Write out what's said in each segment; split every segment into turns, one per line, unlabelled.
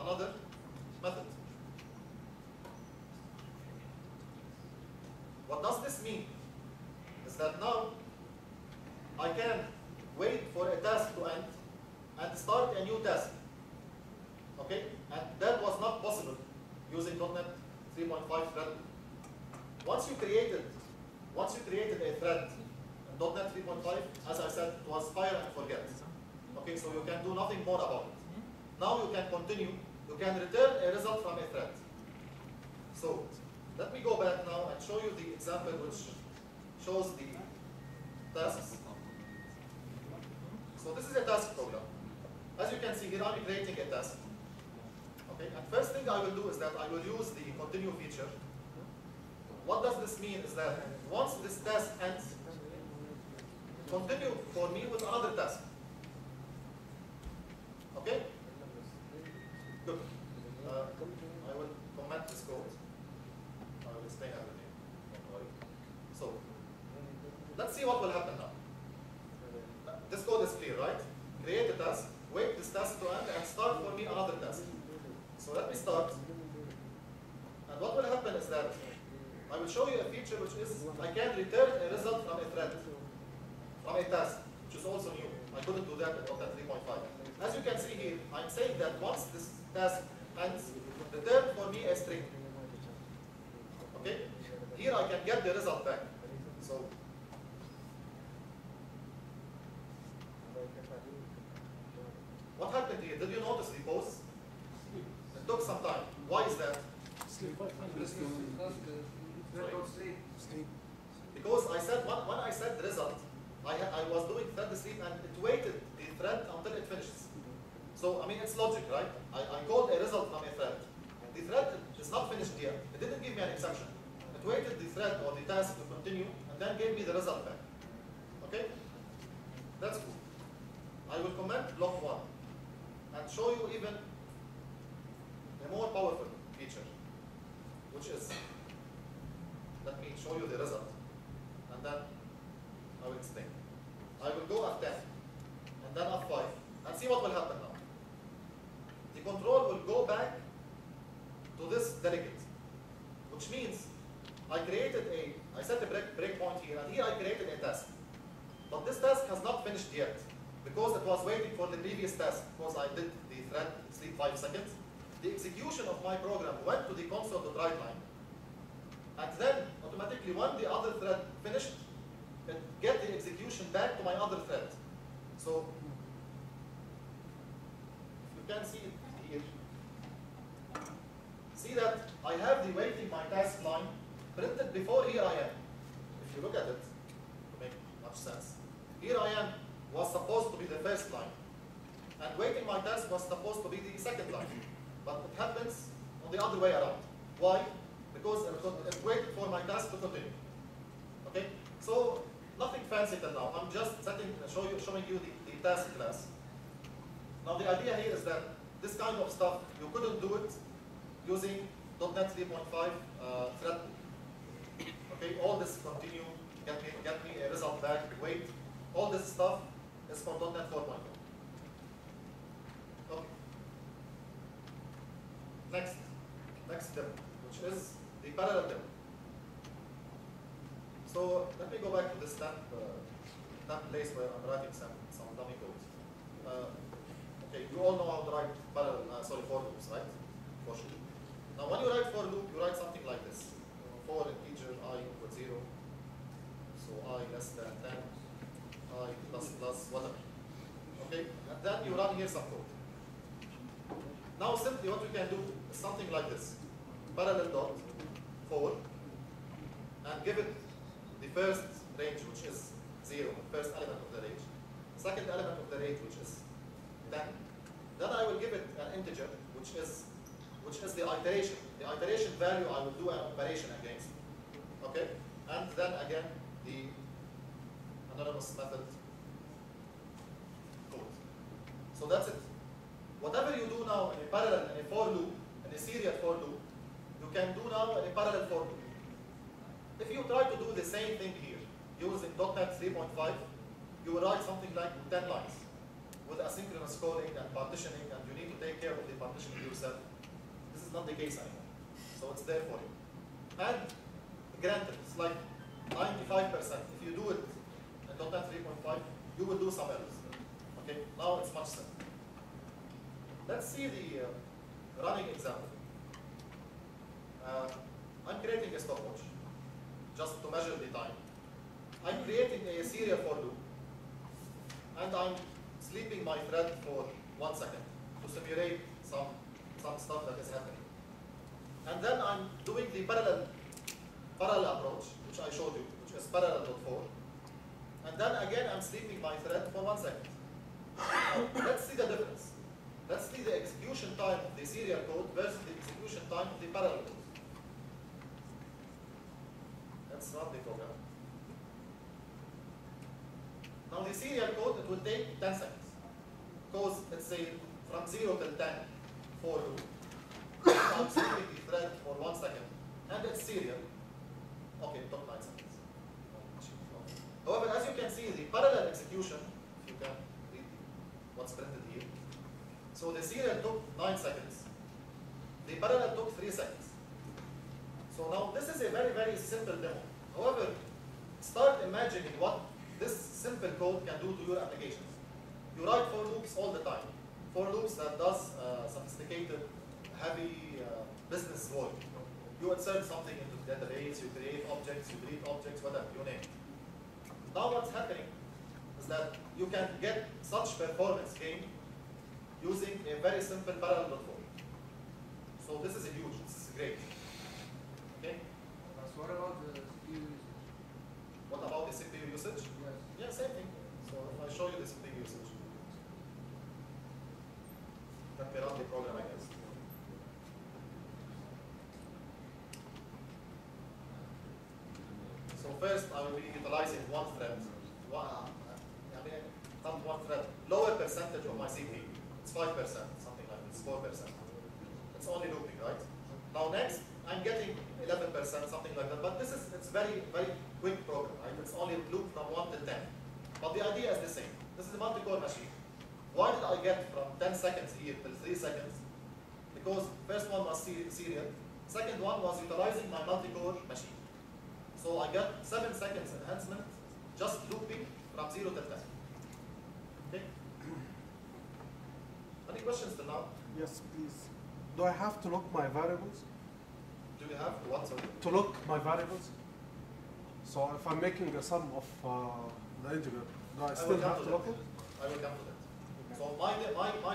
another method. What does this mean? Is that now I can wait for a task to end and start a new task. Okay? And that was not possible using .NET 3.5 thread. Once you created a thread in .NET 3.5, as I said, it was fire and forget. Okay, so you can do nothing more about it. Now you can continue, you can return a result from a thread. So let me go back now and show you the example which shows the tasks. So this is a task program. As you can see here, I'm creating a task. Okay, and first thing I will do is that I will use the continue feature. What does this mean is that once this task ends, continue for me with another task. Okay? Good. I will comment this code. I will explain everything. Don't worry. So, let's see what will happen now. This code is clear, right? Create a task, wait this task to end, and start for me another task. So let me start. And what will happen is that I will show you a feature which is I can return a result from a thread, from a task, which is also new. I couldn't do that in .NET 3.5. As you can see here, I'm saying that once this task ends, return for me a string. Okay? Here I can get the result back. So what happened here? Did you notice the pause? It took some time. Why is that? Because I said when I said the result, I was doing thread sleep and it waited the thread until it finishes. So I mean it's logic, right? I called a result from a thread. The thread is not finished yet. It didn't give me an exception. It waited the thread or the task to continue and then gave me the result back. Okay? That's cool. I will comment block 1 and show you even a more powerful feature, which is, let me show you the result, and then I will explain. I will go F10, and then F5, and see what will happen now. The control will go back to this delegate, which means I set a breakpoint here, and here I created a task. But this task has not finished yet, because it was waiting for the previous task, because I did the thread sleep 5 seconds. The execution of my program went to the console.writeline, and then automatically when the other thread finished, it get the execution back to my other thread. So if you can see it here, see that I have the waiting my task line printed before here I am. If you look at it, to make much sense, here I am was supposed to be the first line, and waiting my task was supposed to be the second line. But it happens on the other way around. Why? Because it waited for my task to continue. Okay? So nothing fancy till now. I'm just showing you the task class. Now the idea here is that this kind of stuff, you couldn't do it using .NET 3.5 thread. Okay, all this continue, get me a result back, wait. All this stuff is for .NET 4.0. Okay. Next demo, which is the parallel demo. So let me go back to this temp place where I'm writing some dummy code. Okay, you all know how to write for loops, right? For sure. Now when you write for loop, you write something like this. For integer I equals 0, so I less than 10, I plus whatever. Okay, and then you run here some code. Now simply what we can do is something like this. Parallel dot for, and give it the first range, which is 0, the first element of the range. Second element of the range, which is 10. Then I will give it an integer, which is the iteration. The iteration value I will do an operation against. Okay? And then again the anonymous method code. So that's it. Whatever you do now in a parallel, in a for loop, in a serial for loop, you can do now in a parallel for loop. If you try to do the same thing here, using .NET 3.5, you will write something like 10 lines with asynchronous asynchronous calling and partitioning, and you need to take care of the partitioning yourself. This is not the case anymore. So it's there for you. And granted, it's like 95%. If you do it in .NET 3.5, you will do some errors. Okay, now it's much simpler. Let's see the running example. I'm creating a stopwatch just to measure the time. I'm creating a serial for loop, and I'm sleeping my thread for 1 second to simulate some stuff that is happening. And then I'm doing the parallel approach, which I showed you, which is parallel.4. And then again, I'm sleeping my thread for 1 second. Now, let's see the difference. Let's see the execution time of the serial code versus the execution time of the parallel code. Let's run the program. Now the serial code, it will take 10 seconds. Because it's a from 0 till 10 for loop. I'm sleeping the thread for 1 second. And it's serial. Okay, it took 9 seconds. However, as you can see, the parallel execution, if you can read what's printed here. So the serial took 9 seconds. The parallel took 3 seconds. So now this is a very, very simple demo. However, start imagining what this simple code can do to your applications. You write for loops all the time. For loops that does sophisticated, heavy business work. You insert something into the database, you create objects, you delete objects, whatever, you name it. Now what's happening is that you can get such performance gain using a very simple parallel.4. So this is huge, this is great. Okay?
So what about the CPU usage?
What about the CPU usage?
Yes.
Yeah, same thing. So if I show you the CPU usage. Let me run the program, I guess. So first I will be utilizing one thread. Not one thread. Lower percentage of my CPU. It's 5%, something like this, 4%. It's only looping, right? Now next, I'm getting 11%, something like that. But it's very, very quick program, right? It's only loop from 1 to 10. But the idea is the same. This is a multi-core machine. Why did I get from 10 seconds here till 3 seconds? Because first one was serial. Second one was utilizing my multi-core machine. So I got 7 seconds enhancement just looping from 0 to 10. Okay? Any questions till now?
Yes, please. Do I have to look my variables?
Do you have what? Sorry?
To look my variables? So if I'm making a sum of the integer, do I still have to look it?
I will come to that. So my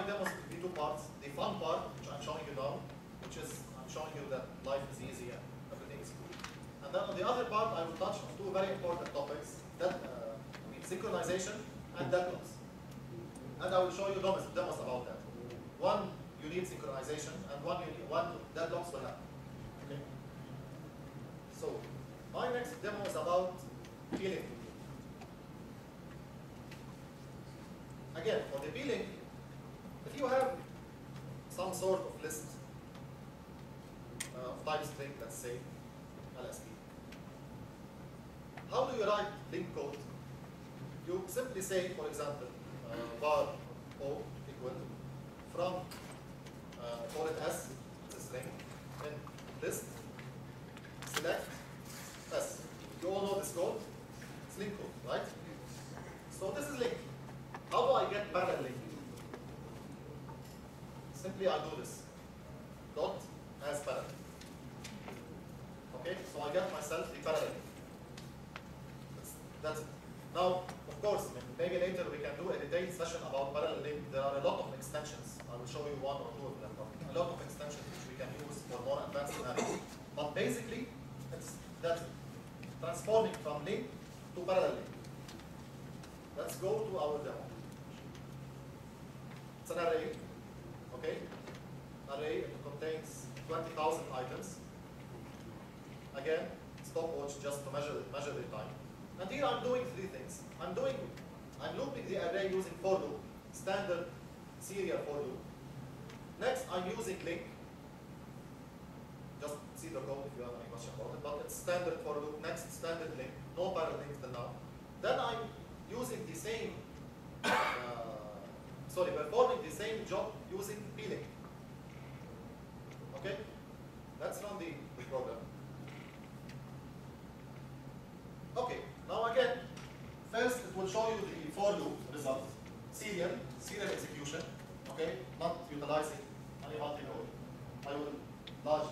demos will be 2 parts. The fun part, which I'm showing you now, which is I'm showing you that life is easy and everything is cool. And then on the other part, I will touch on 2 very important topics, that synchronization and deadlocks. And I will show you demos about that. One, you need synchronization, and one deadlocks will happen. Okay. So my next demo is about peeling. Again, for the peeling, if you have some sort of list of type string, let's say LSP, how do you write link code? You simply say, for example, var O equal from for it S, it's a string, then list, select S. You all know this code, it's link code, right? So this is link. How do I get parallel link? Simply I do this. Dot as parallel. Okay, so I get myself the parallel link. That's it. Now, of course, maybe later we can do a detailed session about parallel link. There are a lot of extensions. I will show you 1 or 2 of them. A lot of extensions which we can use for more advanced scenarios. But basically, it's that transforming from link to parallel link. Let's go to our demo. It's an array, okay? Array, it contains 20,000 items. Again, stopwatch just to measure the time. And here I'm doing 3 things. I'm looping the array using for loop, standard serial for loop. Next, I'm using link. Just see the code if you have any question about it, but it's standard for loop. Next, standard link, no parallel links till now. Then I'm using the same sorry, performing the same job using peeling. Okay? Let's run the program. Okay, now again, first it will show you the for loop result. Serial execution, okay? Not utilizing any multi-node. I will large